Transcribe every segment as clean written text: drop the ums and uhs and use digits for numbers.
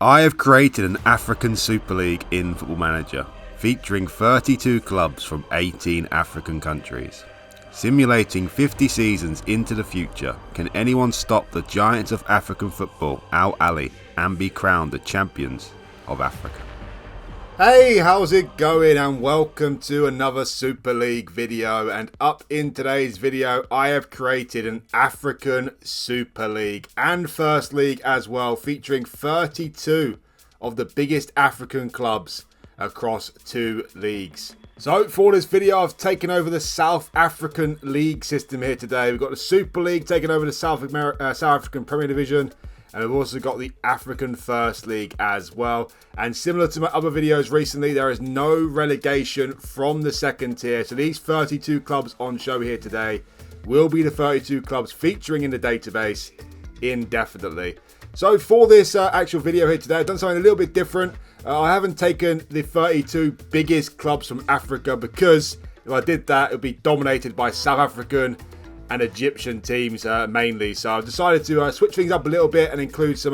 I have created an African Super League in Football Manager, featuring 32 clubs from 18 African countries. Simulating 50 seasons into the future, can anyone stop the giants of African football, Al Ahly, and be crowned the champions of Africa? Hey, how's it going, and welcome to another Super League video. And up in today's video, I have created an African Super League and First League as well, featuring 32 of the biggest African clubs across 2 leagues. So for this video, I've taken over the South African League system here today. We've got the Super League taking over the South African Premier Division. And we've also got the African First League as well. And similar to my other videos recently, there is no relegation from the second tier. So these 32 clubs on show here today will be the 32 clubs featuring in the database indefinitely. So for this actual video here today, I've done something a little bit different. I haven't taken the 32 biggest clubs from Africa, because if I did that, it would be dominated by South African and Egyptian teams mainly. So I've decided to switch things up a little bit and include some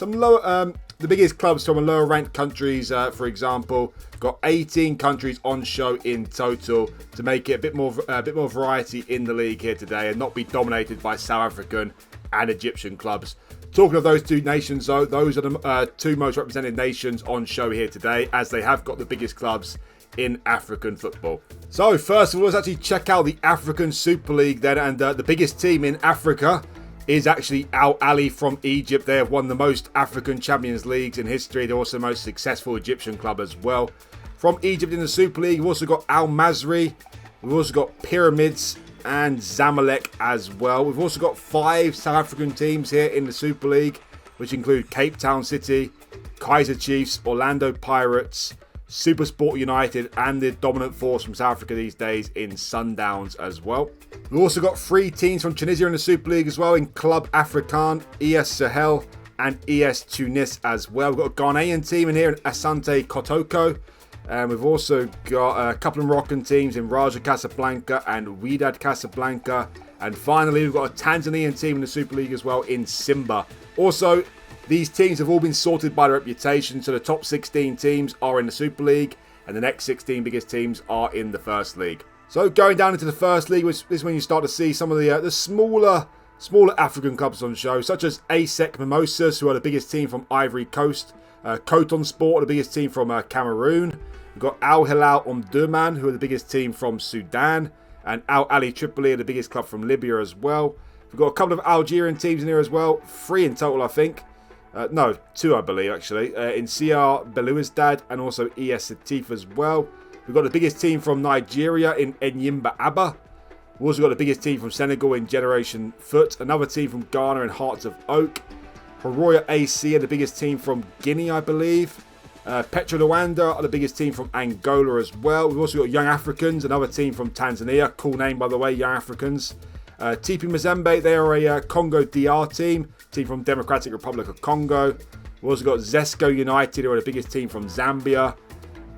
lower, the biggest clubs from lower ranked countries. For example, got 18 countries on show in total to make it a bit more variety in the league here today and not be dominated by South African and Egyptian clubs. Talking of those two nations, though, those are the two most represented nations on show here today, as they have got the biggest clubs in African football. So first of all, let's actually check out the African Super League then, and the biggest team in Africa is actually Al Ahly from Egypt. They have won the most African Champions Leagues in history. They're also the most successful Egyptian club as well. From Egypt in the Super League, we've also got Al Masry, we've also got Pyramids and Zamalek as well. We've also got 5 South African teams here in the Super League, which include Cape Town City, Kaizer Chiefs, Orlando Pirates, SuperSport United, and the dominant force from South Africa these days in Sundowns as well. We've also got 3 teams from Tunisia in the Super League as well, in Club Africain, ES Sahel, and ES Tunis as well. We've got a Ghanaian team in here in Asante Kotoko. And we've also got a couple of Moroccan teams in Raja Casablanca and Wydad Casablanca. And finally, we've got a Tanzanian team in the Super League as well in Simba. Also, these teams have all been sorted by their reputation. So the top 16 teams are in the Super League, and the next 16 biggest teams are in the First League. So going down into the First League, which is when you start to see some of the smaller African clubs on show, such as ASEC Mimosas, who are the biggest team from Ivory Coast. Coton Sport, the biggest team from Cameroon. We've got Al Hilal Omdurman, who are the biggest team from Sudan. And Al Ahly Tripoli are the biggest club from Libya as well. We've got a couple of Algerian teams in here as well. 3 in total, I think. No, 2 I believe actually. In CR Belouizdad and also ES Setif as well. We've got the biggest team from Nigeria in Enyimba Abba. We've also got the biggest team from Senegal in Generation Foot. Another team from Ghana in Hearts of Oak. Horoya AC are the biggest team from Guinea, I believe. Petro Luanda are the biggest team from Angola as well. We've also got Young Africans, another team from Tanzania. Cool name, by the way, Young Africans. TP Mazembe, they are a Congo DR team from Democratic Republic of Congo. We've also got Zesco United, who are the biggest team from Zambia.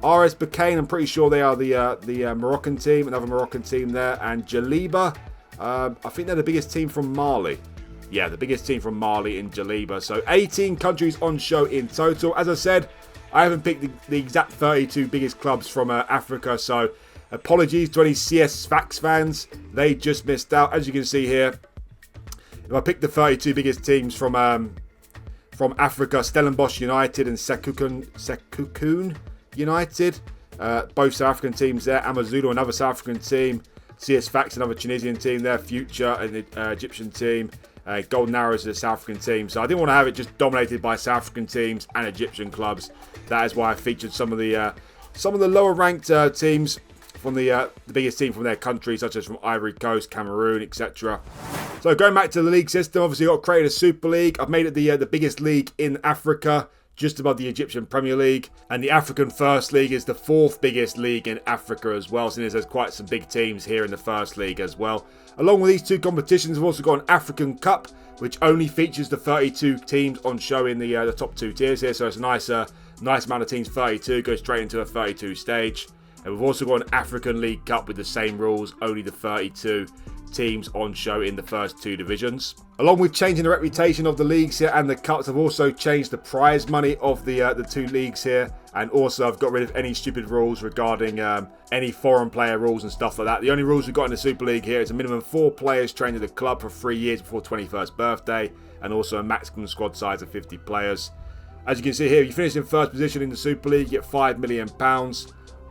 RS Berkane, I'm pretty sure they are the Moroccan team, another Moroccan team there. And Jaliba, I think they're the biggest team from Mali. Yeah, the biggest team from Mali in Jaliba. So 18 countries on show in total. As I said, I haven't picked the exact 32 biggest clubs from Africa, so apologies to any CS Sfax fans. They just missed out. As you can see here, if I pick the 32 biggest teams from Africa, Stellenbosch United and Sekhukhune United, both South African teams there. Amazulu, another South African team. CS Sfax, another Tunisian team there. Future, an Egyptian team. Golden Arrows is a South African team. So I didn't want to have it just dominated by South African teams and Egyptian clubs. That is why I featured some of the lower ranked teams from the biggest team from their country, such as from Ivory Coast, Cameroon, etc. So going back to the league system, obviously I've created a Super League. I've made it the biggest league in Africa, just above the Egyptian Premier League. And the African First League is the 4th biggest league in Africa as well, since there's quite some big teams here in the First League as well. Along with these 2 competitions, we've also got an African Cup, which only features the 32 teams on show in the top 2 tiers here. So it's a nice amount of teams, 32, goes straight into a 32 stage. And we've also got an African League Cup with the same rules, only the 32 teams on show in the first 2 divisions. Along with changing the reputation of the leagues here and the cups, I've also changed the prize money of the 2 leagues here. And also I've got rid of any stupid rules regarding any foreign player rules and stuff like that. The only rules we've got in the Super League here is a minimum 4 players trained at the club for 3 years before 21st birthday. And also a maximum squad size of 50 players. As you can see here, if you finish in first position in the Super League, you get £5 million.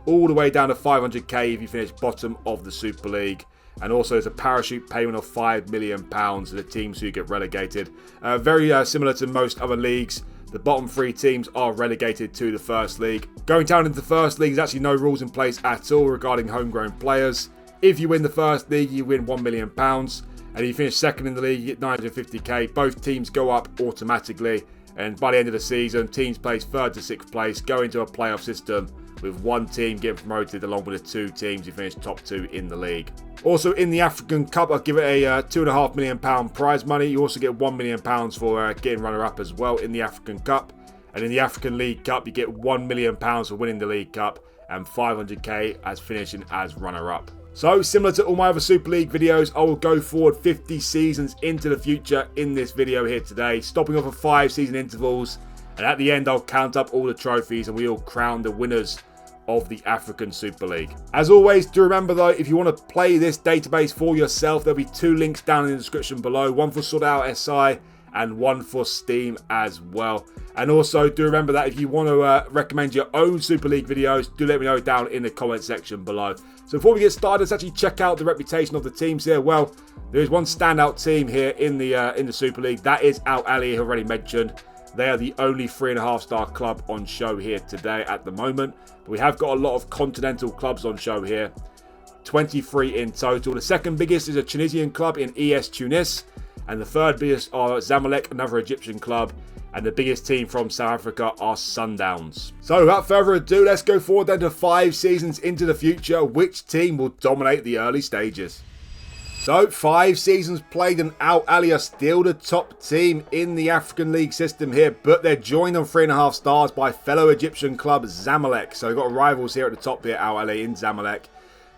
All the way down to 500k if you finish bottom of the Super League. And also there's a parachute payment of £5 million to the teams who get relegated. Very similar to most other leagues. The bottom 3 teams are relegated to the First League. Going down into the First League, there's actually no rules in place at all regarding homegrown players. If you win the First League, you win £1 million. And if you finish second in the league, you get 950k. Both teams go up automatically. And by the end of the season, teams placed 3rd to 6th place go into a playoff system, with 1 team getting promoted along with the 2 teams who finished top 2 in the league. Also in the African Cup, I'll give it a £2.5 million prize money. You also get £1 million for getting runner-up as well in the African Cup. And in the African League Cup, you get £1 million for winning the League Cup and 500k as finishing as runner-up. So, similar to all my other Super League videos, I will go forward 50 seasons into the future in this video here today, stopping off at 5 season intervals. And at the end, I'll count up all the trophies and we'll crown the winners of the African Super League. As always, do remember though, if you want to play this database for yourself, there'll be 2 links down in the description below. One for Sort Out SI and one for Steam as well. And also, do remember that if you want to recommend your own Super League videos, do let me know down in the comment section below. So before we get started, let's actually check out the reputation of the teams here. Well, there is one standout team here in the Super League. That is Al Ahly, who I already mentioned. They are the only 3.5-star club on show here today at the moment. But we have got a lot of continental clubs on show here. 23 in total. The second biggest is a Tunisian club in ES Tunis. And the third biggest are Zamalek, another Egyptian club. And the biggest team from South Africa are Sundowns. So without further ado, let's go forward then to 5 seasons into the future. Which team will dominate the early stages? So 5 seasons played and Al Ahly are still the top team in the African League system here. But they're joined on 3.5 stars by fellow Egyptian club Zamalek. So we've got rivals here at the top here, Al Ahly in Zamalek.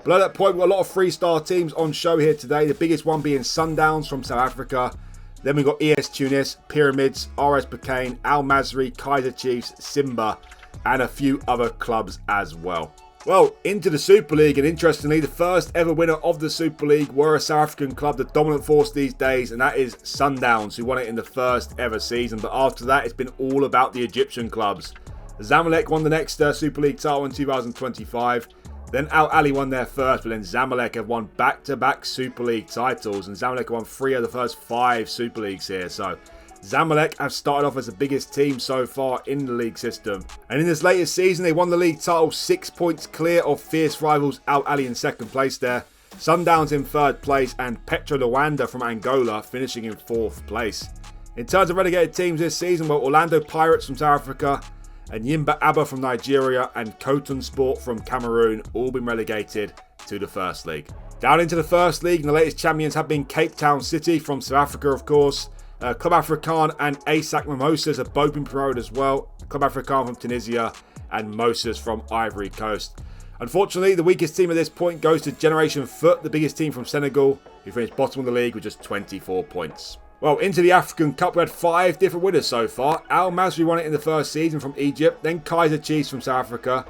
Below that point, we've got a lot of 3-star teams on show here today. The biggest one being Sundowns from South Africa. Then we've got ES Tunis, Pyramids, RS Berkane, Al Masry, Kaiser Chiefs, Simba, and a few other clubs as well. Well, into the Super League, and interestingly, the first ever winner of the Super League were a South African club, the dominant force these days, and that is Sundowns, who won it in the first ever season. But after that, it's been all about the Egyptian clubs. Zamalek won the next Super League title in 2025. Then Al Ahly won their first, but then Zamalek have won back-to-back Super League titles. And Zamalek won 3 of the first 5 Super Leagues here. So Zamalek have started off as the biggest team so far in the league system. And in this latest season, they won the league title 6 points clear of fierce rivals Al Ahly in second place there. Sundowns in third place and Petro Luanda from Angola finishing in 4th place. In terms of relegated teams this season, well, Orlando Pirates from South Africa and Yimba Aba from Nigeria and Coton Sport from Cameroon all been relegated to the First League. Down into the First League, and the latest champions have been Cape Town City from South Africa, of course. Club Africain and ASAC Mimosas have both been promoted as well. Club Africain from Tunisia and Moses from Ivory Coast. Unfortunately, the weakest team at this point goes to Generation Foot, the biggest team from Senegal, who finished bottom of the league with just 24 points. Well, into the African Cup, we had 5 different winners so far. Al Masry won it in the first season from Egypt, then Kaiser Chiefs from South Africa,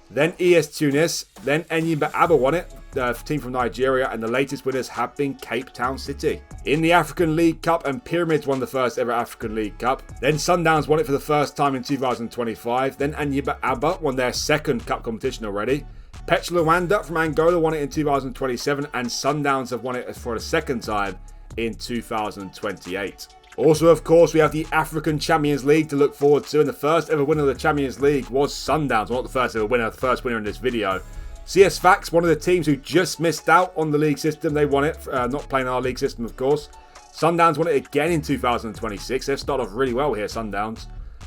then ES Tunis, then Enyimba Aba won it, the team from Nigeria, and the latest winners have been Cape Town City. In the African League Cup, and Pyramids won the first ever African League Cup. Then Sundowns won it for the first time in 2025. Then Enyimba Aba won their second cup competition already. Petro Luanda from Angola won it in 2027, and Sundowns have won it for the second time in 2028. Also, of course, we have the African Champions League to look forward to, and the first ever winner of the Champions League was Sundowns. Well, not the first ever winner, the first winner in this video. CS Fax, one of the teams who just missed out on the league system, they won it, not playing our league system, of course. Sundowns won it again in 2026. They've started off really well here, Sundowns.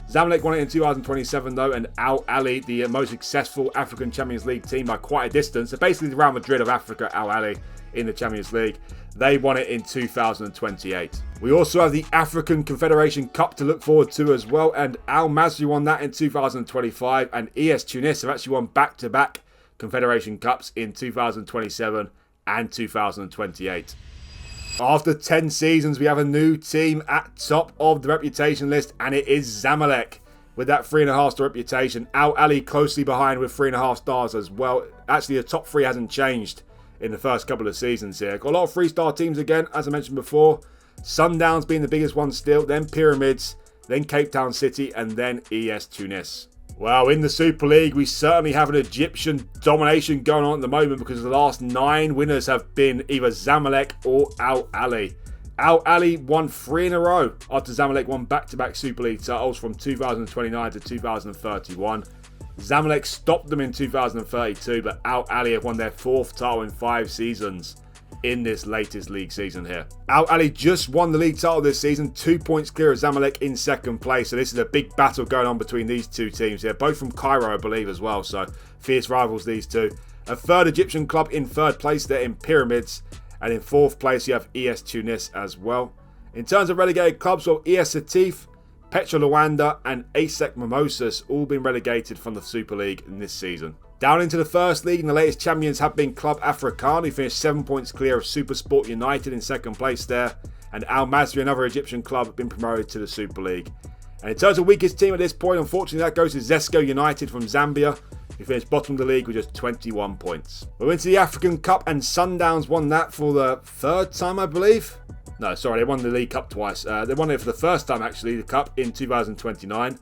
Zamalek won it in 2027 though, and Al Ahly, the most successful African Champions League team by quite a distance. So basically the Real Madrid of Africa, Al Ahly in the Champions League. They won it in 2028. We also have the African Confederation Cup to look forward to as well, and Al Masry won that in 2025, and ES Tunis have actually won back-to-back Confederation Cups in 2027 and 2028. After 10 seasons, we have a new team at top of the reputation list, and it is Zamalek with that 3.5-star reputation. Al Ahly closely behind with 3.5 stars as well. Actually, the top three hasn't changed in the first couple of seasons here. Got a lot of 3-star teams again, as I mentioned before. Sundowns being the biggest one still, then Pyramids, then Cape Town City, and then ES Tunis. Well, in the Super League, we certainly have an Egyptian domination going on at the moment because the last 9 winners have been either Zamalek or Al Ahly. Al Ahly won 3 in a row after Zamalek won back-to-back Super League titles from 2029 to 2031. Zamalek stopped them in 2032, but Al Ahly have won their 4th title in 5 seasons in this latest league season here. Al Ahly just won the league title this season, 2 points clear of Zamalek in 2nd place. So this is a big battle going on between these two teams here, both from Cairo, I believe, as well. So fierce rivals, these two. A third Egyptian club in 3rd place there in Pyramids. And in 4th place, you have ES Tunis as well. In terms of relegated clubs, well, ES Setif, Petro Luanda and ASEC Mimosas all been relegated from the Super League in this season. Down into the First League, and the latest champions have been Club African, who finished 7 points clear of Super Sport United in 2nd place there. And Al Masri, another Egyptian club, have been promoted to the Super League. And in terms of weakest team at this point, unfortunately, that goes to Zesco United from Zambia, who finished bottom of the league with just 21 points. We're into the African Cup, and Sundowns won that for the 3rd time, I believe. No, sorry, they won the League Cup twice. They won it for the first time, actually, the Cup in 2029.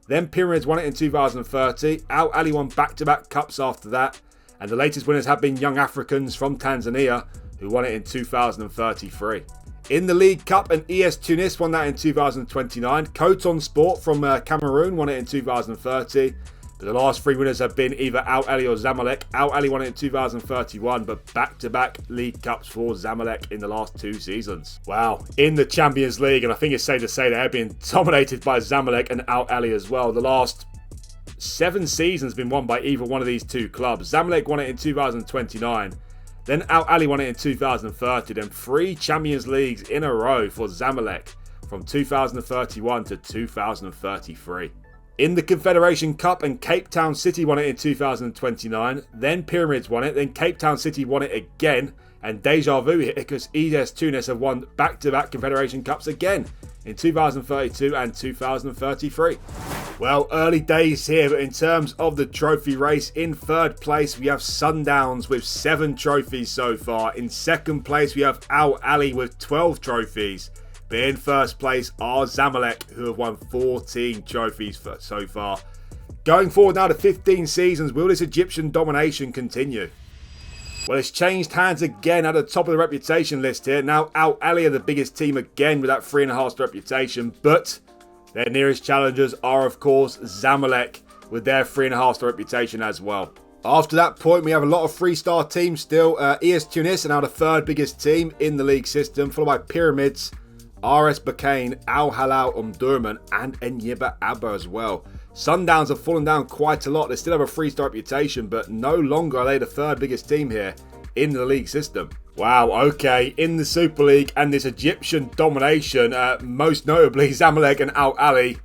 Then Pyramids won it in 2030. Al Ahly won back-to-back Cups after that. And the latest winners have been Young Africans from Tanzania, who won it in 2033. In the League Cup, and ES Tunis won that in 2029. Coton Sport from Cameroon won it in 2030. But the last 3 winners have been either Al Ahly or Zamalek. Al Ahly won it in 2031, but back-to-back League Cups for Zamalek in the last 2 seasons. Wow. In the Champions League, and I think it's safe to say they have been dominated by Zamalek and Al Ahly as well. The last 7 seasons have been won by either one of these 2 clubs. Zamalek won it in 2029. Then Al Ahly won it in 2030. Then 3 Champions Leagues in a row for Zamalek from 2031 to 2033. In the Confederation Cup, and Cape Town City won it in 2029. Then Pyramids won it. Then Cape Town City won it again. And deja vu here because ES Tunis have won back-to-back Confederation Cups again in 2032 and 2033. Well, early days here, but in terms of the trophy race, in 3rd place we have Sundowns with 7 trophies so far. In 2nd place we have Al Ahly with 12 trophies. But in 1st place are Zamalek, who have won 14 trophies so far. Going forward now to 15 seasons, will this Egyptian domination continue? Well, it's changed hands again at the top of the reputation list here. Now Al Ahly are the biggest team again with that 3.5-star reputation, but their nearest challengers are, of course, Zamalek with their 3.5-star reputation as well. After that point, we have a lot of 3-star teams still. ES Tunis are now the 3rd biggest team in the league system, followed by Pyramids, RS Bakane, Al Hilal Omdurman, and Enyimba Abba as well. Sundowns have fallen down quite a lot. They still have a 3-star reputation, but no longer are they the 3rd biggest team here in the league system. Wow, okay, in the Super League and this Egyptian domination, most notably Zamalek and Al Ahly,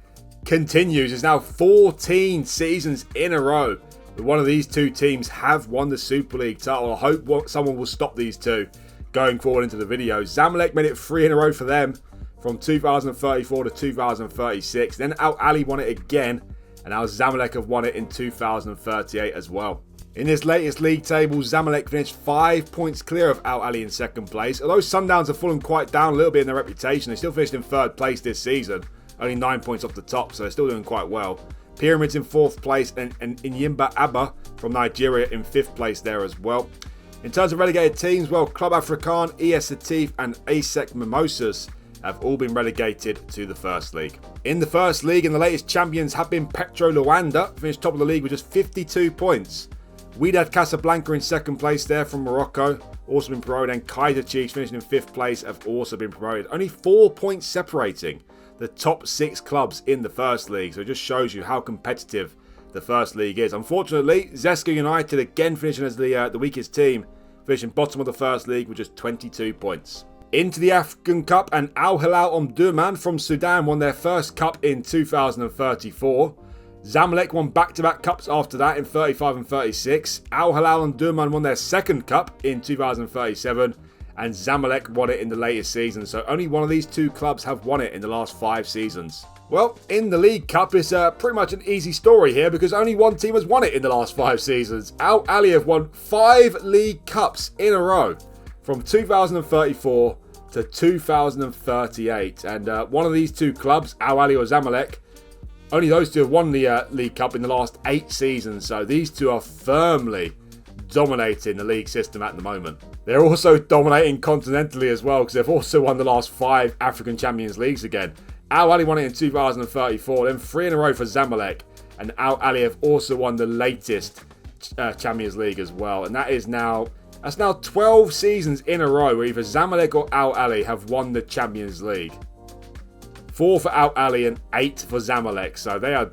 continues. It's now 14 seasons in a row that one of these 2 teams have won the Super League title. I hope someone will stop these 2 going forward into the video. Zamalek made it 3 in a row for them from 2034 to 2036. Then Al Ahly won it again, and now Zamalek have won it in 2038 as well. In this latest league table, Zamalek finished 5 points clear of Al Ahly in 2nd place. Although Sundowns have fallen quite down a little bit in their reputation, they still finished in 3rd place this season, only 9 points off the top, so they're still doing quite well. Pyramids in 4th place, and Enyimba Abba from Nigeria in 5th place there as well. In terms of relegated teams, well, Club African, ES Setif and ASEC Mimosas have all been relegated to the First League. In the First League, and the latest champions have been Petro Luanda, finished top of the league with just 52 points. Wydad Casablanca in 2nd place there from Morocco, also been promoted, and Kaizer Chiefs finishing in 5th place have also been promoted. Only 4 points separating the top 6 clubs in the First League, so it just shows you how competitive the First League is. Unfortunately, Zesco United again finishing as the weakest team, finishing bottom of the First League with just 22 points. Into the African Cup, and Al Hilal Omdurman from Sudan won their first cup in 2034. Zamalek won back-to-back cups after that in 35 and 36. Al Hilal Omdurman won their second cup in 2037. and Zamalek won it in the latest season. So only one of these two clubs have won it in the last 5 seasons. Well, in the League Cup, it's pretty much an easy story here because only one team has won it in the last 5 seasons. Al Ahly have won 5 League Cups in a row from 2034 to 2038. And one of these two clubs, Al Ahly or Zamalek, only those two have won the League Cup in the last 8 seasons. So these two are firmly dominating the league system at the moment. They're also dominating continentally as well because they've also won the last 5 African Champions Leagues again. Al Ahly won it in 2034, then 3 in a row for Zamalek, and Al Ahly have also won the latest Champions League as well. And that's now 12 seasons in a row where either Zamalek or Al Ahly have won the Champions League. 4 for Al Ahly and 8 for Zamalek, so they are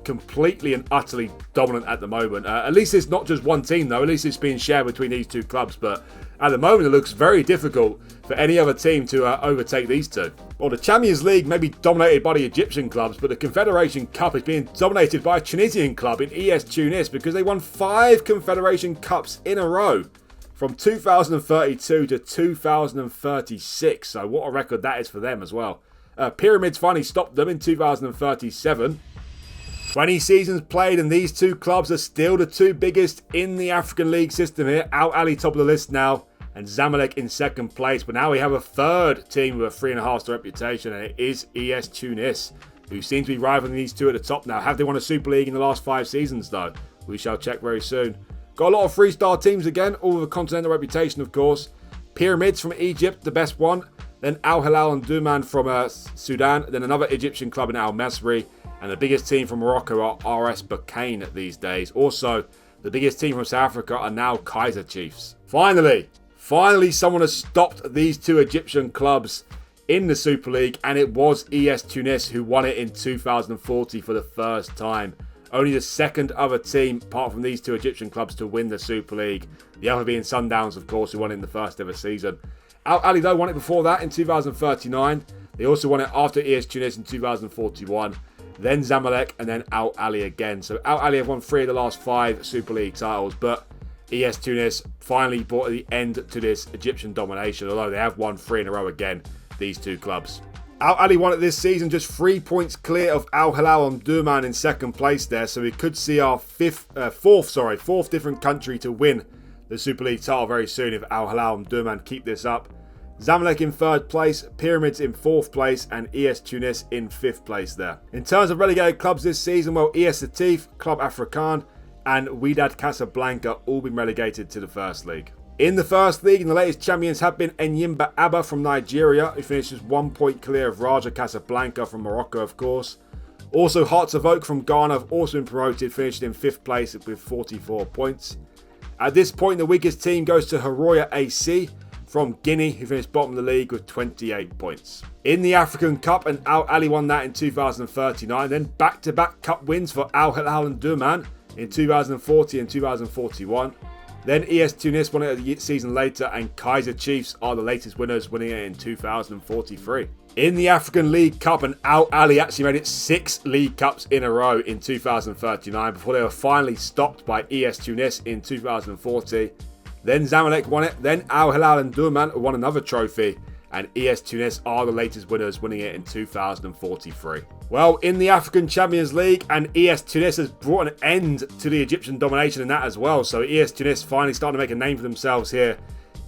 completely and utterly dominant at the moment. At least it's not just one team though, at least it's being shared between these two clubs, but at the moment it looks very difficult for any other team to overtake these two. Well, the Champions League may be dominated by the Egyptian clubs, but the Confederation Cup is being dominated by a Tunisian club in ES Tunis because they won 5 Confederation Cups in a row from 2032 to 2036, so what a record that is for them as well. Pyramids finally stopped them in 2037. 20 seasons played, and these two clubs are still the 2 biggest in the African League system here. Al Ahly top of the list now, and Zamalek in 2nd place. But now we have a 3rd team with a 3.5-star reputation, and it is ES Tunis, who seem to be rivaling these two at the top now. Have they won a Super League in the last 5 seasons, though? We shall check very soon. Got a lot of 3-star teams again, all with a continental reputation, of course. Pyramids from Egypt, the best one. Then Al Hilal and Duman from Sudan. Then another Egyptian club in Al Masri. And the biggest team from Morocco are RS Berkane these days. Also, the biggest team from South Africa are now Kaiser Chiefs. Finally someone has stopped these 2 Egyptian clubs in the Super League, and it was ES Tunis who won it in 2040 for the first time. Only the 2nd other team, apart from these 2 Egyptian clubs, to win the Super League. The other being Sundowns, of course, who won it in the first ever season. Al Ahly, though, won it before that in 2039. They also won it after ES Tunis in 2041. Then Zamalek, and then Al Ahly again. So Al Ahly have won 3 of the last 5 Super League titles, but ES Tunis finally brought the end to this Egyptian domination, although they have won 3 in a row again, these 2 clubs. Al Ahly won it this season, just 3 points clear of Al Hilal and Duman in 2nd place there, so we could see our fourth different country to win the Super League title very soon if Al Hilal and Duman keep this up. Zamalek in 3rd place, Pyramids in 4th place, and ES Tunis in 5th place there. In terms of relegated clubs this season, well, ES Setif, Club African, and Wydad Casablanca all been relegated to the 1st League. In the 1st League, and the latest champions have been Enyimba Abba from Nigeria, who finished just 1 point clear of Raja Casablanca from Morocco, of course. Also, Hearts of Oak from Ghana have also been promoted, finished in 5th place with 44 points. At this point, the weakest team goes to Haroya AC from Guinea, who finished bottom of the league with 28 points. In the African Cup, and Al Ahly won that in 2039, then back-to-back cup wins for Al Hilal and Duman in 2040 and 2041. Then ES Tunis won it a season later, and Kaiser Chiefs are the latest winners, winning it in 2043. In the African League Cup, and Al Ahly actually made it 6 League Cups in a row in 2039 before they were finally stopped by ES Tunis in 2040. Then Zamalek won it, then Al Hilal and Duman won another trophy, and ES Tunis are the latest winners, winning it in 2043. Well, in the African Champions League, and ES Tunis has brought an end to the Egyptian domination in that as well. So ES Tunis finally starting to make a name for themselves here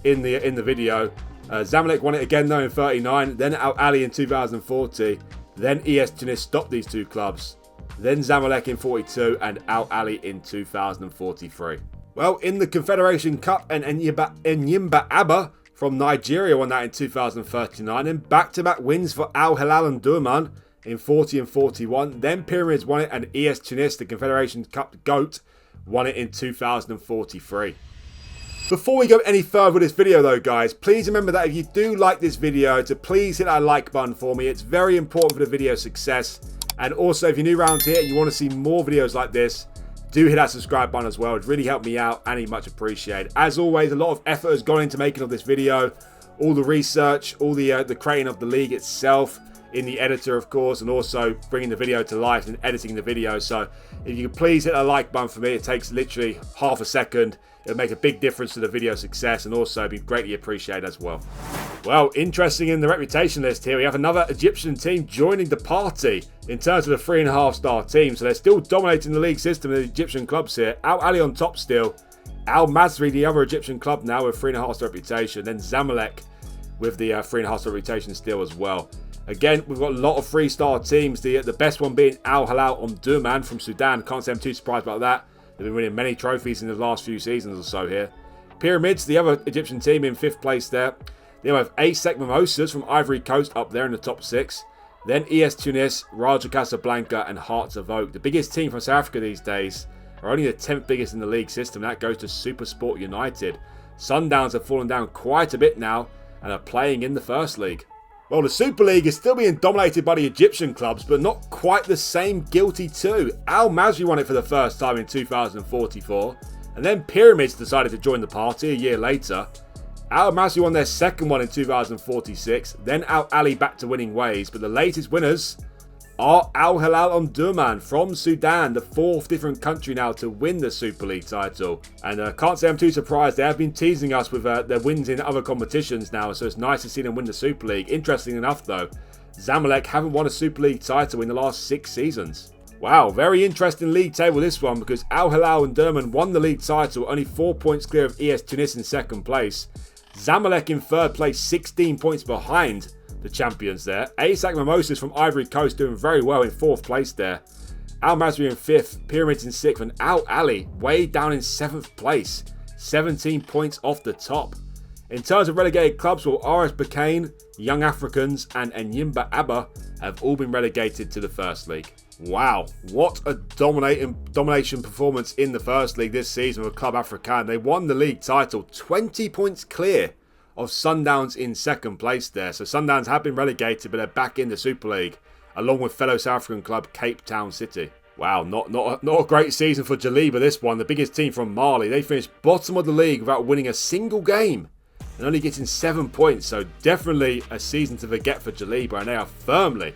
in the video. Zamalek won it again though in 39, then Al Ahly in 2040, then ES Tunis stopped these 2 clubs, then Zamalek in 42, and Al Ahly in 2043. Well, in the Confederation Cup, and Enyimba Abba from Nigeria won that in 2039. And back-to-back wins for Al Hilal and Duman in 40 and 41. Then Pyramids won it, and ES Tunis, the Confederation Cup GOAT, won it in 2043. Before we go any further with this video though, guys, please remember that if you do like this video, to please hit that like button for me. It's very important for the video's success. And also, if you're new around here and you want to see more videos like this, do hit that subscribe button as well. It really helped me out and it's much appreciated. As always, a lot of effort has gone into making of this video. All the research, all the creating of the league itself, in the editor, of course, and also bringing the video to life and editing the video. So if you could please hit a like button for me, it takes literally half a second. It'll make a big difference to the video success and also be greatly appreciated as well. Well, interesting in the reputation list here, we have another Egyptian team joining the party in terms of the 3.5-star team. So they're still dominating the league system of the Egyptian clubs here. Al Ahly on top still. Al Masry, the other Egyptian club now with 3.5-star reputation. Then Zamalek with the 3.5-star reputation still as well. Again, we've got a lot of 3-star teams. The best one being Al Hilal Omdurman from Sudan. Can't say I'm too surprised about that. They've been winning many trophies in the last few seasons or so here. Pyramids, the other Egyptian team in 5th place there. Then we have ASEC Mimosas from Ivory Coast up there in the top 6. Then ES Tunis, Raja Casablanca and Hearts of Oak. The biggest team from South Africa these days are only the 10th biggest in the league system. That goes to Supersport United. Sundowns have fallen down quite a bit now and are playing in the First League. Well, the Super League is still being dominated by the Egyptian clubs, but not quite the same guilty too. Al Masry won it for the first time in 2044, and then Pyramids decided to join the party a year later. Al Masry won their second one in 2046, then Al Ahly back to winning ways, but the latest winners are Al Hilal Omdurman from Sudan, the 4th different country now to win the Super League title. And can't say I'm too surprised. They have been teasing us with their wins in other competitions now, so it's nice to see them win the Super League. Interesting enough though, Zamalek haven't won a Super League title in the last 6 seasons. Wow, very interesting league table this one, because Al Hilal Omdurman won the league title, only 4 points clear of ES Tunis in 2nd place. Zamalek in 3rd place, 16 points behind the champions there. ASEC Mimosas from Ivory Coast doing very well in 4th place there. Al Masry in 5th, Pyramids in 6th, and Al Ahly way down in 7th place, 17 points off the top. In terms of relegated clubs, well, RS Berkane, Young Africans and Enyimba Abba have all been relegated to the First League. Wow, what a domination performance in the First League this season with Club Africain. They won the league title, 20 points clear of Sundowns in 2nd place there. So Sundowns have been relegated, but they're back in the Super League, along with fellow South African club Cape Town City. Wow, not a great season for Jaliba this one, the biggest team from Mali. They finished bottom of the league without winning a single game and only getting 7 points. So definitely a season to forget for Jaliba, and they are firmly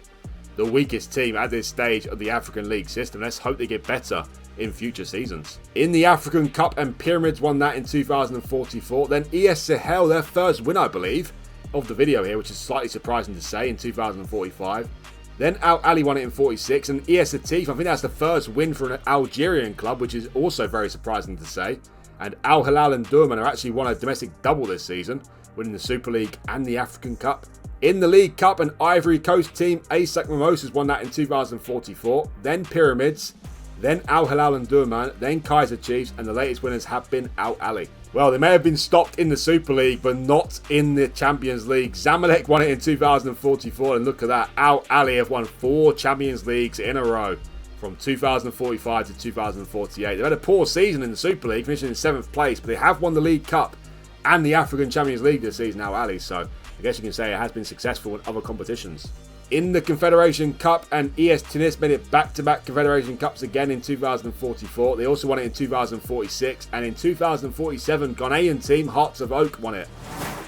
the weakest team at this stage of the African League system. Let's hope they get better in future seasons. In the African Cup, and Pyramids won that in 2044. Then ES Sahel, their first win, I believe, of the video here, which is slightly surprising to say, in 2045. Then Al Ahly won it in 46, and ES Atif, I think that's the first win for an Algerian club, which is also very surprising to say. And Al Hilal and Omdurman are actually won a domestic double this season, winning the Super League and the African Cup. In the League Cup, an Ivory Coast team, ASEC Mimosas, won that in 2044. Then Pyramids, then Al Hilal and Omdurman, then Kaiser Chiefs, and the latest winners have been Al Ahly. Well, they may have been stopped in the Super League, but not in the Champions League. Zamalek won it in 2044, and look at that. Al Ahly have won 4 Champions Leagues in a row from 2045 to 2048. They've had a poor season in the Super League, finishing in 7th place, but they have won the League Cup and the African Champions League this season, Al Ahly, so I guess you can say it has been successful in other competitions. In the Confederation Cup, and ES Tunis made it back-to-back Confederation Cups again in 2044. They also won it in 2046, and in 2047, Ghanaian team Hearts of Oak won it.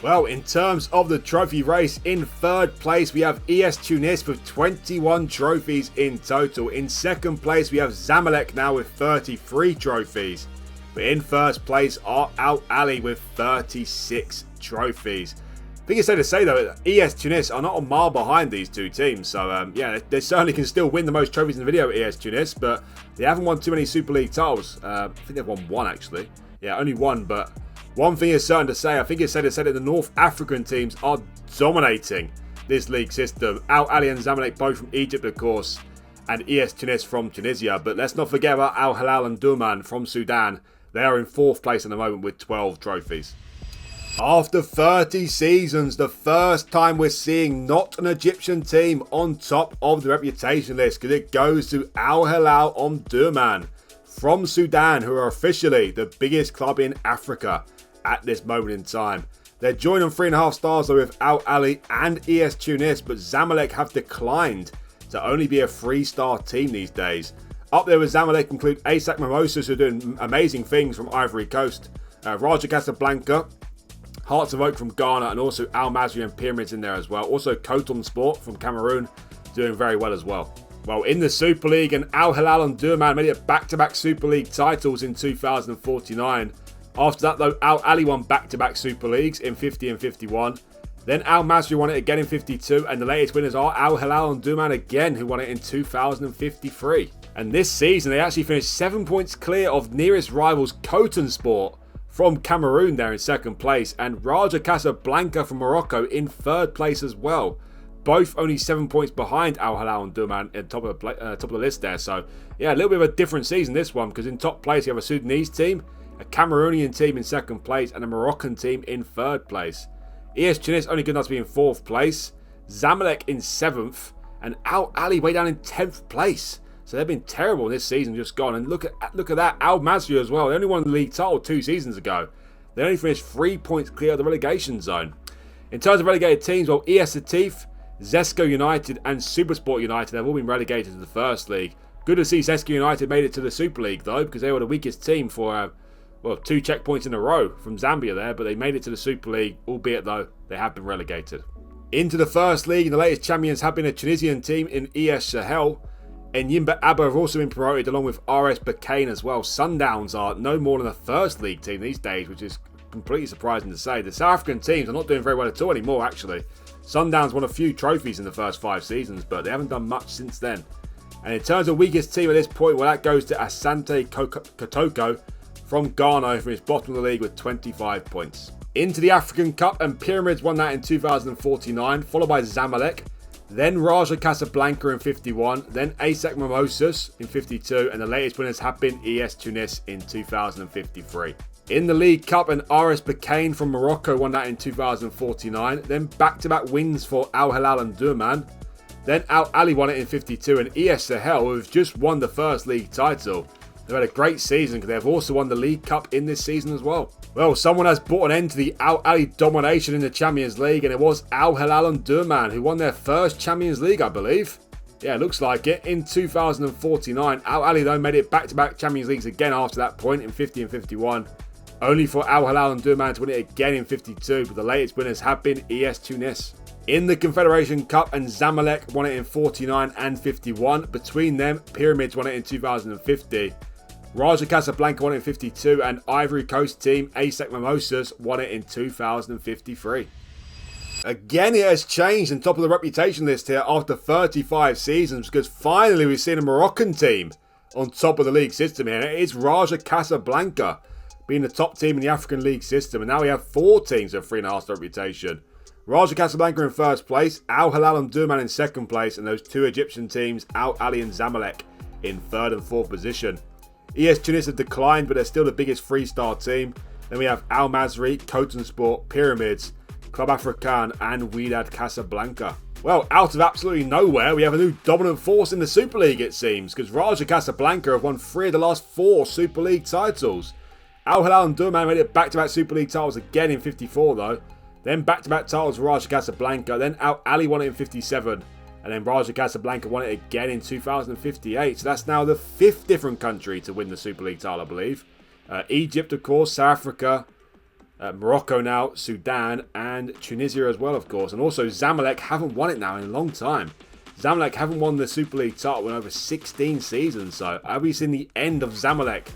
Well, in terms of the trophy race, in 3rd place we have ES Tunis with 21 trophies in total. In 2nd place we have Zamalek now with 33 trophies. But in 1st place are Al Ahly with 36 trophies. I think it's safe to say though, ES Tunis are not a mile behind these two teams, so yeah, they certainly can still win the most trophies in the video, ES Tunis, but they haven't won too many Super League titles. I think they've won 1 actually. Yeah, only 1, but one thing is certain to say, I think it's safe to say that the North African teams are dominating this league system. Al Ahly and Zamalek both from Egypt, of course, and ES Tunis from Tunisia, but let's not forget about Al Hilal and Omdurman from Sudan. They are in 4th place at the moment with 12 trophies. After 30 seasons, the first time we're seeing not an Egyptian team on top of the reputation list, because it goes to Al Hilal Omdurman from Sudan, who are officially the biggest club in Africa at this moment in time. They're joined on 3.5 stars though with Al Ahly and ES Tunis, but Zamalek have declined to only be a 3-star team these days. Up there with Zamalek include ASEC Mimosas, who are doing amazing things from Ivory Coast, Raja Casablanca, Hearts of Oak from Ghana, and also Al Masry and Pyramids in there as well. Also Coton Sport from Cameroon doing very well as well. Well, in the Super League, and Al Hilal and Durman made it back-to-back Super League titles in 2049. After that, though, Al Ali won back-to-back Super Leagues in 50 and 51. Then Al Masry won it again in 52, and the latest winners are Al Hilal and Durman again, who won it in 2053. And this season, they actually finished 7 points clear of nearest rivals Coton Sport from Cameroon there in second place, and Raja Casablanca from Morocco in third place as well. Both only 7 points behind Al Hilal and Durman at top of the list there. So, yeah, a little bit of a different season this one, because in top place you have a Sudanese team, a Cameroonian team in second place, and a Moroccan team in third place. ES Tunis only good enough to be in fourth place, Zamalek in seventh, and Al Ali way down in 10th place. So they've been terrible this season just gone. And look at that, Al Masry as well. They only won the league title 2 seasons ago. They only finished 3 points clear of the relegation zone. In terms of relegated teams, well, ES Setif, Zesco United and Supersport United have all been relegated to the First League. Good to see Zesco United made it to the Super League though, because they were the weakest team for 2 checkpoints in a row from Zambia there, but they made it to the Super League, albeit though they have been relegated. Into the First League, and the latest champions have been a Tunisian team in ES Sahel. And Yimba Abba have also been promoted along with RS Bakane as well. Sundowns are no more than a First League team these days, which is completely surprising to say. The South African teams are not doing very well at all anymore, actually. Sundowns won a few trophies in the first 5 seasons, but they haven't done much since then. And in terms of weakest team at this point, well, that goes to Asante Kotoko from Ghana, who finished bottom of the league with 25 points. Into the African Cup, and Pyramids won that in 2049, followed by Zamalek. Then Raja Casablanca in 51, then ASEC Mimosas in 52, and the latest winners have been ES Tunis in 2053. In the League Cup, and RS Bakane from Morocco won that in 2049, then back-to-back wins for Al Hilal and Durman. Then Al Ali won it in 52, and ES Sahel, who have just won the first league title. They've had a great season because they've also won the League Cup in this season as well. Well, someone has brought an end to the Al Ali domination in the Champions League, and it was Al Hilal and Durman, who won their first Champions League, I believe. Yeah, looks like it. In 2049, Al Ali though made it back-to-back Champions Leagues again after that point in 50 and 51. Only for Al Hilal and Durman to win it again in 52, but the latest winners have been ES Tunis. In the Confederation Cup, and Zamalek won it in 49 and 51. Between them, Pyramids won it in 2050. Raja Casablanca won it in 52, and Ivory Coast team ASEC Mimosas won it in 2053. Again, it has changed on top of the reputation list here after 35 seasons, because finally we've seen a Moroccan team on top of the league system here. And it is Raja Casablanca being the top team in the African league system, and now we have 4 teams of 3.5-star reputation. Raja Casablanca in first place, Al Hilal and Durman in second place, and those 2 Egyptian teams, Al Ali and Zamalek, in third and fourth position. ES Tunis have declined, but they're still the biggest 3-star team. Then we have Al Masry, Coton Sport, Pyramids, Club Africain, and Wydad Casablanca. Well, out of absolutely nowhere, we have a new dominant force in the Super League, it seems, because Raja Casablanca have won 3 of the last 4 Super League titles. Al Hilal and Durman made it back-to-back Super League titles again in 54, though. Then back-to-back titles for Raja Casablanca. Then Al Ali won it in 57. And then Raja Casablanca won it again in 2058. So that's now the 5th different country to win the Super League title, I believe. Egypt, of course, South Africa, Morocco now, Sudan, and Tunisia as well, of course. And also Zamalek haven't won it now in a long time. Zamalek haven't won the Super League title in over 16 seasons. So have we seen the end of Zamalek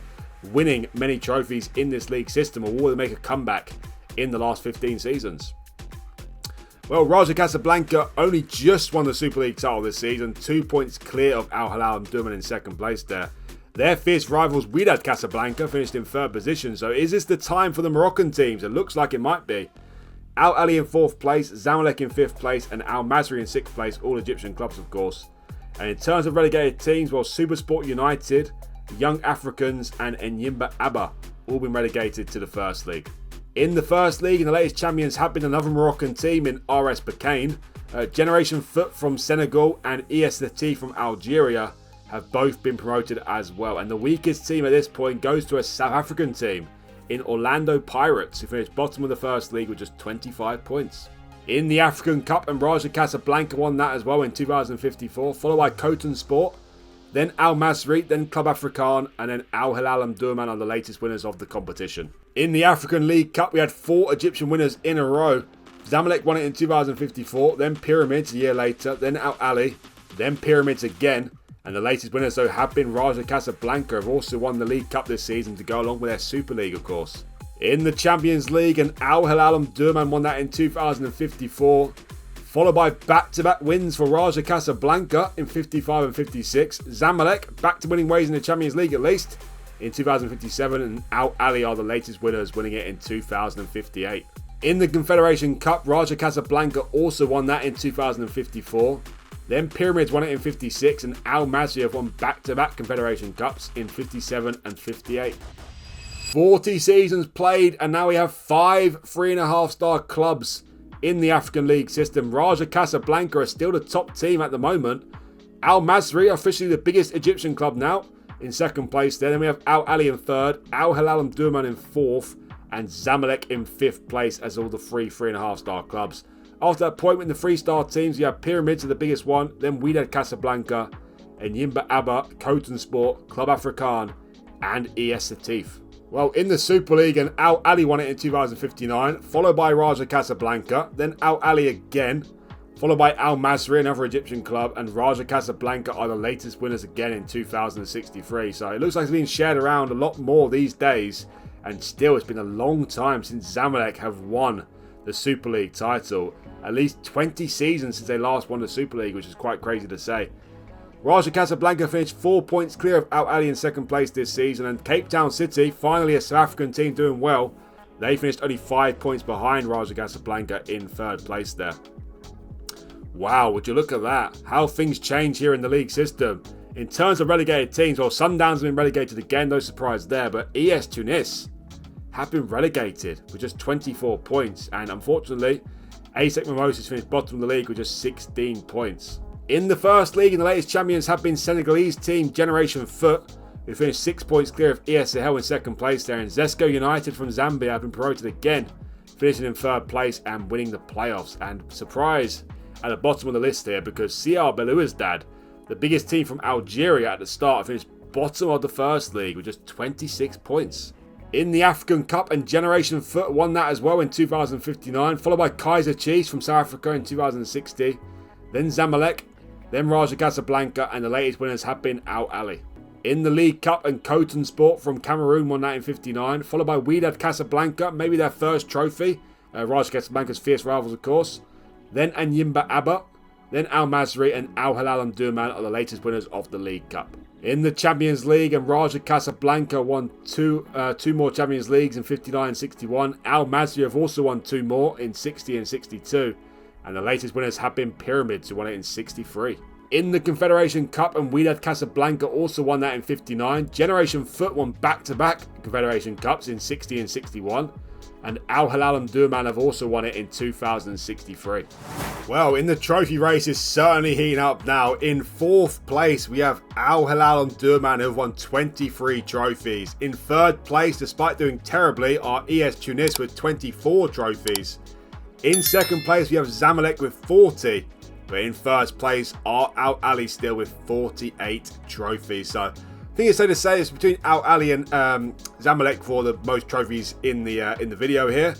winning many trophies in this league system, or will they make a comeback in the last 15 seasons? Well, Raja Casablanca only just won the Super League title this season, 2 points clear of Al Hilal and Durman in second place there. Their fierce rivals Wydad Casablanca finished in third position, so is this the time for the Moroccan teams? It looks like it might be. Al Ali in fourth place, Zamalek in fifth place, and Al Masry in sixth place, all Egyptian clubs of course. And in terms of relegated teams, well, Supersport United, Young Africans, and Enyimba Abba all been relegated to the First League. In the First League, and the latest champions have been another Moroccan team in RS Bakane. Generation Foot from Senegal and ES Setif from Algeria have both been promoted as well. And the weakest team at this point goes to a South African team in Orlando Pirates, who finished bottom of the First League with just 25 points. In the African Cup, and Raja Casablanca won that as well in 2054, followed by Coton Sport, then Al Masri, then Club Africain, and then Al Hilal Omdurman are the latest winners of the competition. In the African League Cup, we had 4 Egyptian winners in a row. Zamalek won it in 2054, then Pyramids a year later, then Al Ali, then Pyramids again. And the latest winners, though, have been Raja Casablanca, have also won the League Cup this season to go along with their Super League, of course. In the Champions League, and Al Hilal Omdurman won that in 2054, followed by back-to-back wins for Raja Casablanca in 55 and 56. Zamalek, back to winning ways in the Champions League at least, in 2057, and Al Ali are the latest winners, winning it in 2058. In the Confederation Cup, Raja Casablanca also won that in 2054. Then Pyramids won it in 56, and Al Masri have won back-to-back Confederation Cups in 57 and 58. 40 seasons played, and now we have 5 3.5-star clubs in the African League system. Raja Casablanca are still the top team at the moment. Al Masri are officially the biggest Egyptian club now, in second place there. Then we have Al Ali in third, Al Hilal Omdurman in fourth, and Zamalek in 5th place as all the 3.5-star clubs. After that point with the 3-star teams, you have Pyramids are the biggest one, then Wydad Casablanca, and Yimba Abba, Coton Sport, Club Africain, and ES Setif. Well, in the Super League, and Al Ali won it in 2059, followed by Raja Casablanca, then Al Ali again, followed by Al Masri, another Egyptian club, and Raja Casablanca are the latest winners again in 2063. So it looks like it's being shared around a lot more these days, and still it's been a long time since Zamalek have won the Super League title. At least 20 seasons since they last won the Super League, which is quite crazy to say. Raja Casablanca finished 4 points clear of Al Ali in second place this season, and Cape Town City, finally a South African team doing well, they finished only 5 points behind Raja Casablanca in third place there. Wow, would you look at that? How things change here in the league system. In terms of relegated teams, well, Sundowns have been relegated again, no surprise there, but ES Tunis have been relegated with just 24 points, and unfortunately, ASEC Mimosas finished bottom of the league with just 16 points. In the first league, and the latest champions have been Senegalese team Generation Foot, who finished 6 points clear of ES Sahel in second place there, and Zesco United from Zambia have been promoted again, finishing in third place and winning the playoffs. And surprise at the bottom of the list here, because CR Belouizdad, the biggest team from Algeria at the start, finished bottom of the first league with just 26 points. In the African Cup, and Generation Foot won that as well in 2059, followed by Kaiser Chiefs from South Africa in 2060, then Zamalek, then Raja Casablanca, and the latest winners have been Al Ali. In the League Cup, and Coton Sport from Cameroon won that in 59, followed by Wydad Casablanca, maybe their first trophy, Raja Casablanca's fierce rivals of course, then Anyimba Abba, then Al Masri, and Al Hilal Omdurman are the latest winners of the League Cup. In the Champions League, and Raja Casablanca won two more Champions Leagues in 59 and 61. Al Masri have also won 2 more in 60 and 62. And the latest winners have been Pyramids, who won it in 63. In the Confederation Cup, and Wydad Casablanca also won that in 59. Generation Foot won back-to-back Confederation Cups in 60 and 61. And Al Hilal Omdurman have also won it in 2063. Well, in the trophy race is certainly heating up now. In 4th place, we have Al Hilal Omdurman, who have won 23 trophies. In 3rd place, despite doing terribly, are ES Tunis with 24 trophies. In 2nd place, we have Zamalek with 40. But in 1st place are Al Ali still with 48 trophies. So I think it's safe to say it's between Al Ali and Zamalek for the most trophies in the video here,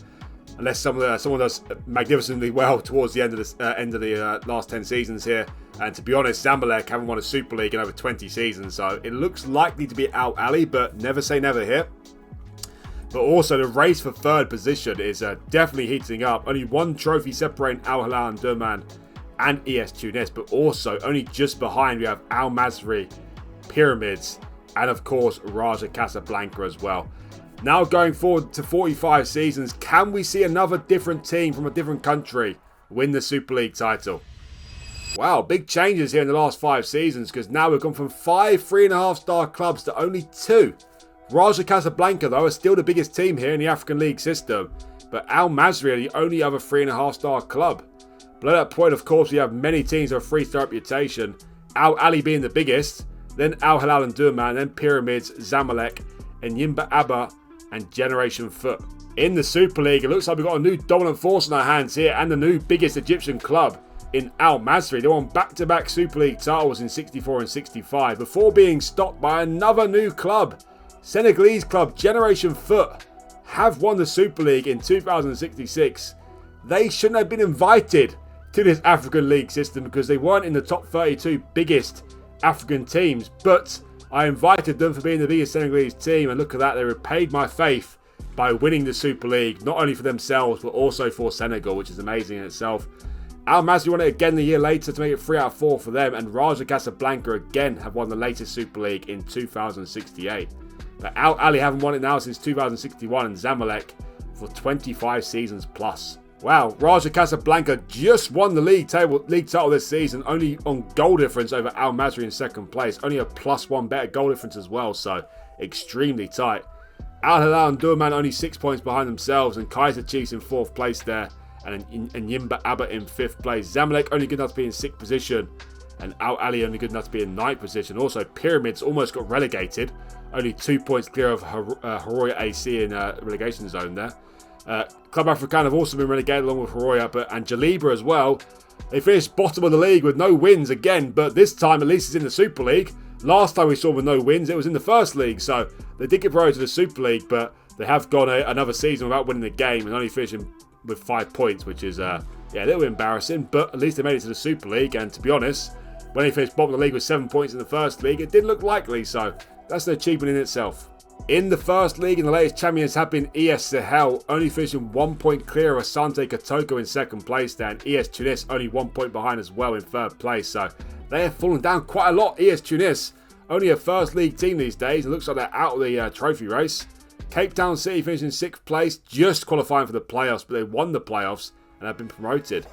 unless someone does magnificently well towards the end of the last 10 seasons here. And to be honest, Zamalek haven't won a Super League in over 20 seasons, so it looks likely to be Al Ali, but never say never here. But also the race for 3rd position is definitely heating up. Only 1 trophy separating Al Hilal Omdurman and ES Tunis, but also only just behind we have Al Masri, Pyramids, and of course Raja Casablanca as well. Now going forward to 45 seasons, can we see another different team from a different country win the Super League title? Wow, big changes here in the last 5 seasons, because now we've gone from 5 3.5-star clubs to only 2. Raja Casablanca though are still the biggest team here in the African League system, but Al Masri are the only other 3.5-star club. Below that point, of course, we have many teams of a 3-star reputation, Al Ali being the biggest, then Al Hilal Omdurman, then Pyramids, Zamalek, and Yimba Abba, and Generation Foot. In the Super League, it looks like we've got a new dominant force in our hands here, and the new biggest Egyptian club. in Al Masry. They won back-to-back Super League titles in 64 and 65 before being stopped by another new club. Senegalese club Generation Foot have won the Super League in 2066. They shouldn't have been invited to this African League system because they weren't in the top 32 biggest African teams, but I invited them for being the biggest Senegalese team, and look at that, they repaid my faith by winning the Super League, not only for themselves but also for Senegal, which is amazing in itself. Al Masry won it again the year later to make it 3 out of 4 for them, and Raja Casablanca again have won the latest Super League in 2068. But Al Ahly haven't won it now since 2061, and Zamalek for 25 seasons plus. Wow, Raja Casablanca just won the league title this season, only on goal difference over Al Masry in second place. Only a +1 better goal difference as well, so extremely tight. Al Hilal and Durman only 6 points behind themselves, and Kaiser Chiefs in 4th place there, and Yimba Abba in 5th place. Zamalek only good enough to be in 6th position, and Al Ahly only good enough to be in 9th position. Also, Pyramids almost got relegated, only 2 points clear of Haroya AC in relegation zone there. Club African have also been relegated along with Haroya and Jaliba as well. They finished bottom of the league with no wins again, but this time at least it's in the Super League. Last time we saw with no wins, it was in the first league, so they did get promoted to the Super League, but they have gone another season without winning the game and only finishing with 5 points, which is a little bit embarrassing, but at least they made it to the Super League, and to be honest, when they finished bottom of the league with 7 points in the first league, it didn't look likely, so that's an achievement in itself. In the first league, and the latest champions have been ES Sahel, only finishing 1 point clear of Asante Kotoko in second place there, and ES Tunis only 1 point behind as well in third place, so they have fallen down quite a lot. ES Tunis, only a first league team these days. It looks like they're out of the trophy race. Cape Town City finished in 6th place, just qualifying for the playoffs, but they won the playoffs and have been promoted.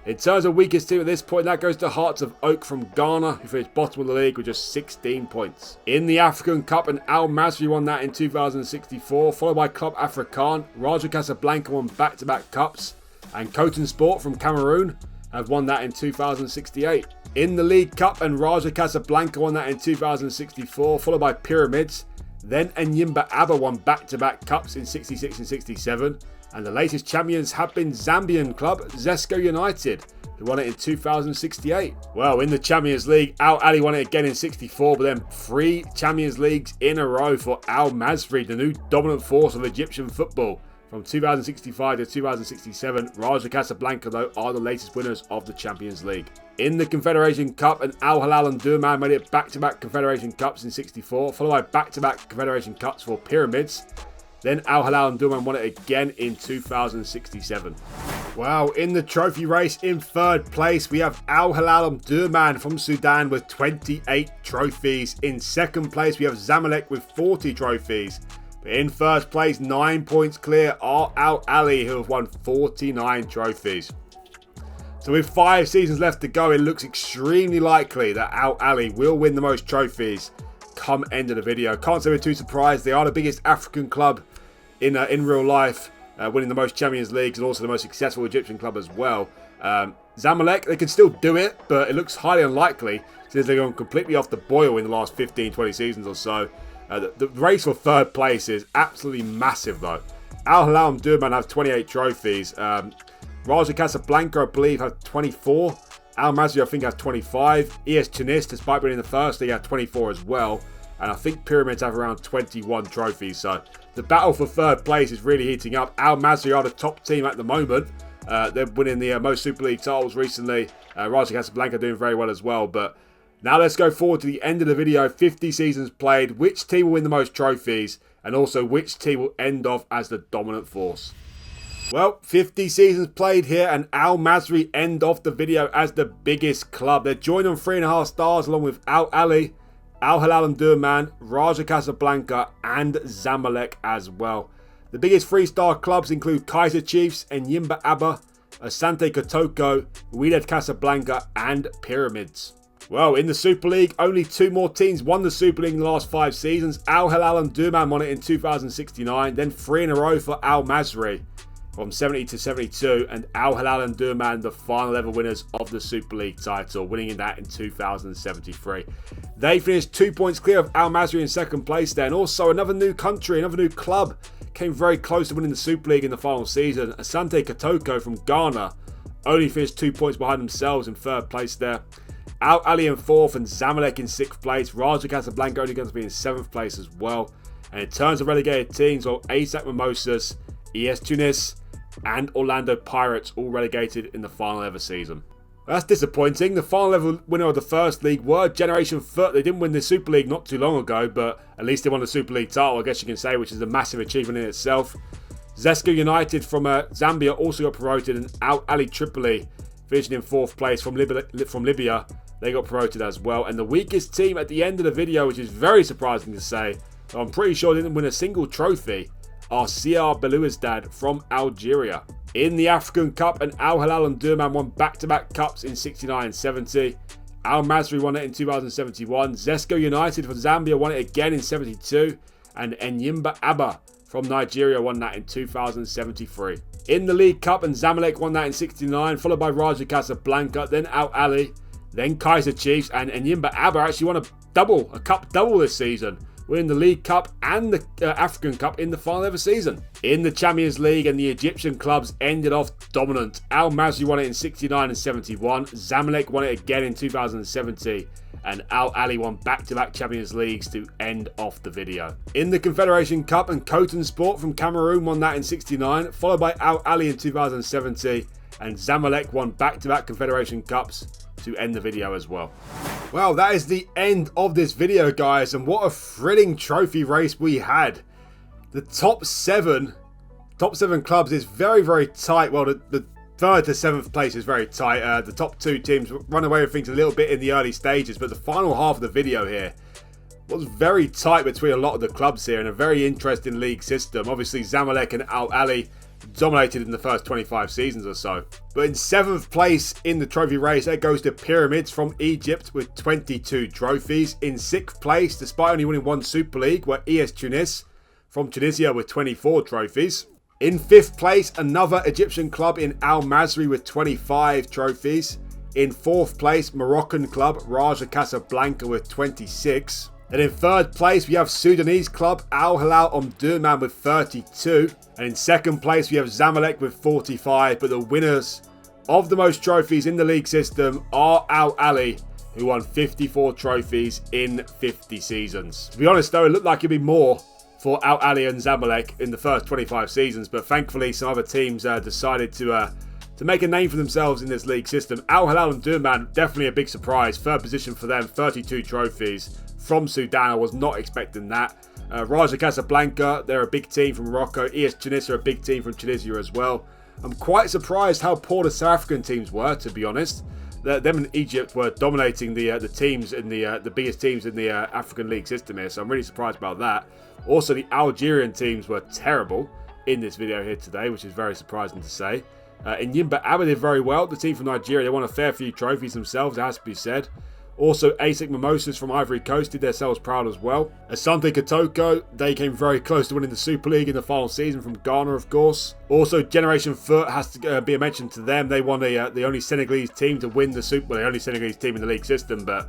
In terms of weakest team at this point, that goes to Hearts of Oak from Ghana, who finished bottom of the league with just 16 points. In the African Cup, and Al Masry won that in 2064, followed by Club African. Raja Casablanca won back-to-back cups, and Coton Sport from Cameroon have won that in 2068. In the League Cup, and Raja Casablanca won that in 2064, followed by Pyramids. Then Enyimba Abba won back-to-back cups in 66 and 67. And the latest champions have been Zambian club Zesco United, who won it in 2068. Well, in the Champions League, Al Ahly won it again in 64, but then 3 Champions Leagues in a row for Al Masry, the new dominant force of Egyptian football. From 2065 to 2067, Raja Casablanca, though, are the latest winners of the Champions League. In the Confederation Cup, and Al Hilal and Durman made it back-to-back Confederation Cups in 64, followed by back-to-back Confederation Cups for Pyramids. Then Al Hilal and Durman won it again in 2067. Wow, in the trophy race in 3rd place, we have Al Hilal and Durman from Sudan with 28 trophies. In 2nd place, we have Zamalek with 40 trophies. But in 1st place, 9 points clear, are Al Ahly, who have won 49 trophies. So with 5 seasons left to go, it looks extremely likely that Al Ahly will win the most trophies come end of the video. Can't say we're too surprised. They are the biggest African club in real life, winning the most Champions Leagues and also the most successful Egyptian club as well. Zamalek, they can still do it, but it looks highly unlikely since they've gone completely off the boil in the last 15-20 seasons or so. The race for 3rd place is absolutely massive though. Al Hilal and Durban have 28 trophies. Raja Casablanca, I believe, have 24. Al Masry, I think, has 25. ES Tunis, despite being in the first league, have 24 as well. And I think Pyramids have around 21 trophies. So the battle for 3rd place is really heating up. Al Masry are the top team at the moment. They're winning the most Super League titles recently. Raja Casablanca doing very well as well. But now let's go forward to the end of the video. 50 seasons played. Which team will win the most trophies? And also which team will end off as the dominant force? Well, 50 seasons played here, and Al Masry end off the video as the biggest club. They're joined on 3.5 stars along with Al Ahly, Al Hilal and Durman, Raja Casablanca and Zamalek as well. The biggest 3-star clubs include Kaiser Chiefs, Enyimba Abba, Asante Kotoko, Wydad Casablanca and Pyramids. Well, in the Super League, only 2 more teams won the Super League in the last 5 seasons. Al Hilal and Durman won it in 2069, then 3 in a row for Al Masry from 70 to 72, and Al Hilal and Durman, the final ever winners of the Super League title, winning in that in 2073. They finished 2 points clear of Al Masry in 2nd place there, and also another new country, another new club came very close to winning the Super League in the final season. Asante Kotoko from Ghana only finished 2 points behind themselves in 3rd place there. Al Ali in 4th and Zamalek in 6th place. Raja Casablanca only going to be in 7th place as well. And in terms of relegated teams, well, ASEC Mimosas, ES Tunis, and Orlando Pirates all relegated in the final ever season. That's disappointing. The final level winner of the first league were Generation Foot. They didn't win the Super League not too long ago, but at least they won the Super League title, I guess you can say, which is a massive achievement in itself. Zesco United from Zambia also got promoted, and Al Ali Tripoli finishing in 4th place from Libya. They got promoted as well. And the weakest team at the end of the video, which is very surprising to say, I'm pretty sure they didn't win a single trophy, are CR Belouizdad from Algeria. In the African Cup, and Al Hilal and Durman won back-to-back cups in 69 and 70. Al Masri won it in 2071. Zesco United from Zambia won it again in 72. And Enyimba Abba from Nigeria won that in 2073. In the League Cup, and Zamalek won that in 69, followed by Raja Casablanca, then Al Ali, then Kaiser Chiefs, and Enyimba Abba actually won a cup double this season, winning the League Cup and the African Cup in the final ever season. In the Champions League, and the Egyptian clubs ended off dominant. Al Masri won it in 69 and 71, Zamalek won it again in 2070, and Al Ali won back-to-back Champions Leagues to end off the video. In the Confederation Cup, and Coton Sport from Cameroon won that in 69, followed by Al Ali in 2070, and Zamalek won back-to-back Confederation Cups to end the video as well. Well, that is the end of this video, guys, and what a thrilling trophy race we had. The top seven clubs is very, very tight. Well, the 3rd to 7th place is very tight. The top 2 teams run away with things a little bit in the early stages, but the final half of the video here was very tight between a lot of the clubs here, and a very interesting league system. Obviously, Zamalek and Al Ali dominated in the first 25 seasons or so. But in 7th place in the trophy race, that goes to Pyramids from Egypt with 22 trophies. In 6th place, despite only winning 1 Super League, were ES Tunis from Tunisia with 24 trophies. In 5th place, another Egyptian club in Al Masri with 25 trophies. In 4th place, Moroccan club Raja Casablanca with 26. And in 3rd place, we have Sudanese club Al Hilal Omdurman with 32. And in 2nd place, we have Zamalek with 45. But the winners of the most trophies in the league system are Al Ali, who won 54 trophies in 50 seasons. To be honest, though, it looked like it'd be more for Al Ali and Zamalek in the first 25 seasons. But thankfully, some other teams decided to make a name for themselves in this league system. Al Hilal and Durman, definitely a big surprise. 3rd position for them, 32 trophies. From Sudan, I was not expecting that. Raja Casablanca, they're a big team from Morocco. ES Tunis are a big team from Tunisia as well. I'm quite surprised how poor the South African teams were, to be honest. Them and Egypt were dominating the teams in the biggest teams in the African league system here, so I'm really surprised about that. Also, the Algerian teams were terrible in this video here today, which is very surprising to say. Enyimba Abba did very well. The team from Nigeria, they won a fair few trophies themselves, it has to be said. Also, ASEC Mimosas from Ivory Coast did themselves proud as well. Asante Kotoko, they came very close to winning the Super League in the final season from Ghana, of course. Also, Generation Foot has to be a mention to them. They won the only Senegalese team to win the Super League, the only Senegalese team in the league system, but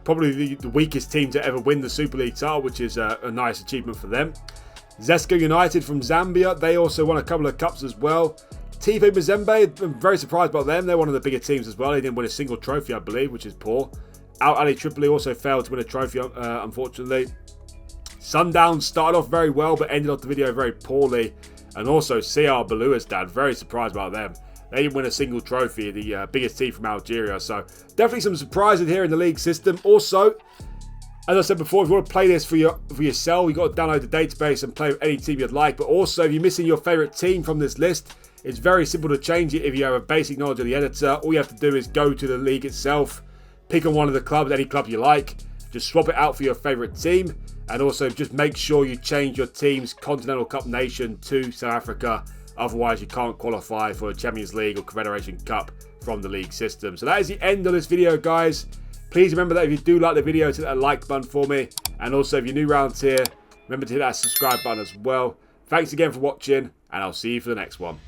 probably the weakest team to ever win the Super League title, which is a nice achievement for them. Zesco United from Zambia, they also won a couple of cups as well. TP Mazembe, I'm very surprised about them. They're one of the bigger teams as well. They didn't win a single trophy, I believe, which is poor. Al Ali Tripoli also failed to win a trophy, unfortunately. Sundown started off very well, but ended off the video very poorly. And also, CR Belouizdad, very surprised about them. They didn't win a single trophy, the biggest team from Algeria. So, definitely some surprises here in the league system. Also, as I said before, if you want to play this for yourself, you've got to download the database and play with any team you'd like. But also, if you're missing your favourite team from this list, it's very simple to change it if you have a basic knowledge of the editor. All you have to do is go to the league itself, pick on one of the clubs, any club you like, just swap it out for your favourite team, and also just make sure you change your team's Continental Cup nation to South Africa. Otherwise, you can't qualify for a Champions League or Confederation Cup from the league system. So that is the end of this video, guys. Please remember that if you do like the video, hit that like button for me. And also, if you're new around here, remember to hit that subscribe button as well. Thanks again for watching, and I'll see you for the next one.